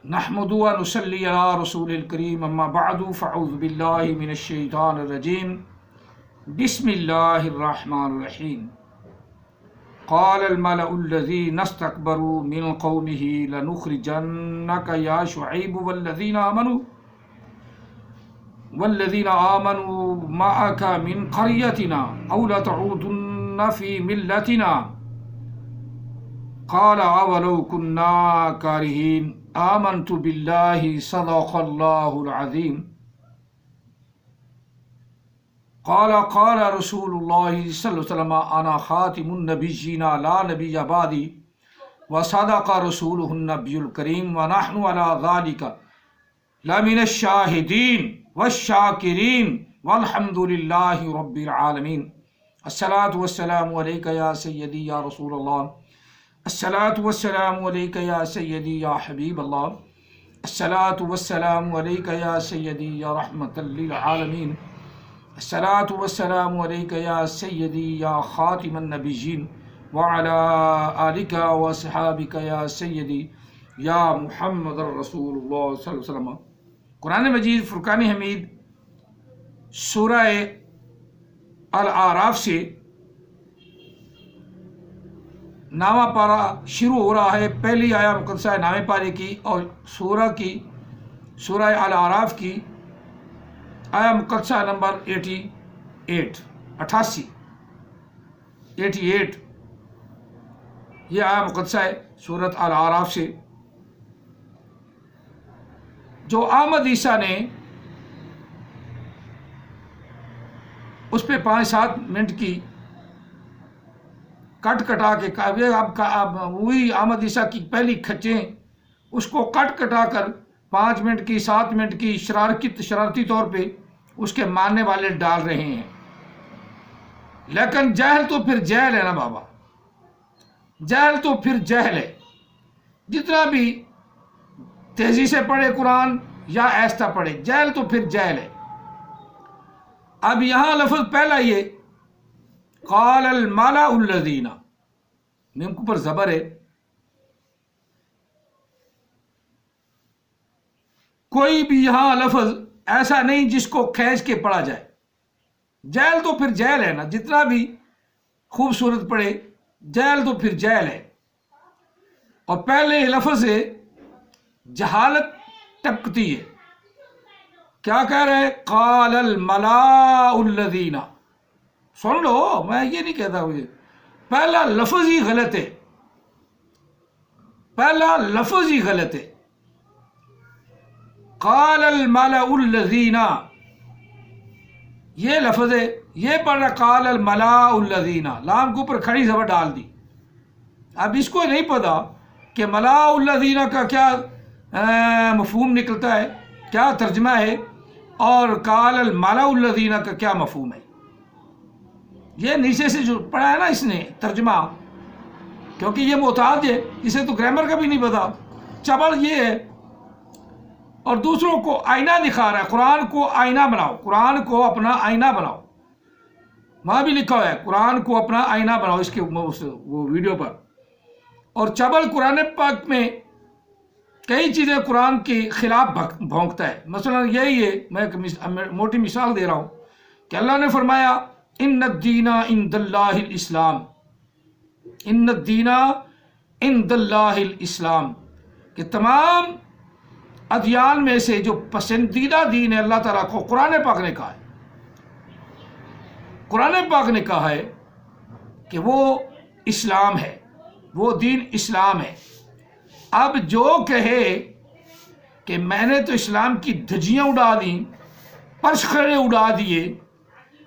نحمد و نصلی علی رسول الکریم اما بعد فاعوذ باللہ من الشیطان الرجیم بسم اللہ الرحمن الرحیم قال الملأ الذین استکبروا من قومه لنخرجنک یا شعیب والذین آمنوا معک من قریتنا او لتعودن فی ملتنا قال اولو كنا کارہین آمنت باللہ صدق اللہ العظیم قال رسول اللہ صلی اللہ علیہ وسلم انا خاتم النبیین لا نبی بعدی وصدق رسولہ النبی الکریم ونحن علی ذلک لمن الشاہدین والشاکرین والحمد للہ رب العالمین الصلاۃ والسلام علیک یا سیدی یا رسول اللہ الصلاۃ والسلام علیک یا سیدی یا حبیب اللہ الصلاۃ والسلام علیک یا سیدی یا رحمۃ للعالمین الصلاۃ والسلام علیک یا سیدی یا خاتم النبیین وعلی آلک وصحابک یا سیدی یا محمد رسول اللہ صلی اللہ علیہ وسلم۔ قرآن مجید فرقان حمید سورہ الاعراف سے نامہ پارہ شروع ہو رہا ہے۔ پہلی آیا مقدسہ نامہ پارے کی اور سورہ الاعراف کی آیا مقدسہ نمبر 88 یہ آیا مقدسہ ہے سورۃ الاعراف سے، جو احمد عیسیٰ نے اس پہ 5-7 منٹ کی کٹا کے اب وہی احمد عیسیٰ کی پہلی کھچیں اس کو کٹا کر 5 منٹ کی 7 منٹ کی شرارتی طور پہ اس کے ماننے والے ڈال رہے ہیں۔ لیکن جہل تو پھر جہل ہے نا بابا، جہل تو پھر جہل ہے، جتنا بھی تیزی سے پڑھے قرآن یا ایستا پڑھے، جہل تو پھر جہل ہے۔ اب یہاں لفظ پہلا یہ قال الملأ الذین، میم کے اوپر زبر ہے، کوئی بھی یہاں لفظ ایسا نہیں جس کو کھینچ کے پڑھا جائے۔ جہل تو پھر جہل ہے نا، جتنا بھی خوبصورت پڑھے جہل تو پھر جہل ہے۔ اور پہلے لفظ سے جہالت ٹپکتی ہے۔ کیا کہہ رہے؟ قال الملأ الذین، سن لو، میں یہ نہیں کہتا ہوں، پہلا لفظ ہی غلط ہے، پہلا لفظ ہی غلط ہے۔ قال الملأ الذین، یہ لفظ ہے، یہ پڑھ رہا قال الملأ الذین، لام کے اوپر کھڑی زبر ڈال دی۔ اب اس کو نہیں پتا کہ ملأ الذین کا کیا مفہوم نکلتا ہے، کیا ترجمہ ہے، اور قال الملأ الذین کا کیا مفہوم ہے۔ یہ نیچے سے جو پڑھا ہے نا اس نے ترجمہ، کیونکہ یہ محتاج ہے، اسے تو گرامر کا بھی نہیں پتا، چبل یہ ہے، اور دوسروں کو آئینہ دکھا رہا ہے۔ قرآن کو آئینہ بناؤ، قرآن کو اپنا آئینہ بناؤ، وہاں بھی لکھا ہوا ہے قرآن کو اپنا آئینہ بناؤ اس کے وہ ویڈیو پر۔ اور چبل قرآن پاک میں کئی چیزیں قرآن کے خلاف بھونکتا ہے۔ مثلا یہی ہے، میں ایک موٹی مثال دے رہا ہوں کہ اللہ نے فرمایا ان الدین عند اللہ الاسلام، ان الدین عند اللہ الاسلام، کہ تمام ادیان میں سے جو پسندیدہ دین ہے اللہ تعالیٰ کو، قرآن پاک نے کہا ہے، قرآن پاک نے کہا ہے کہ وہ اسلام ہے، وہ دین اسلام ہے۔ اب جو کہے کہ میں نے تو اسلام کی دھجیاں اڑا دیں، پرچھ کھڑے اڑا دیے،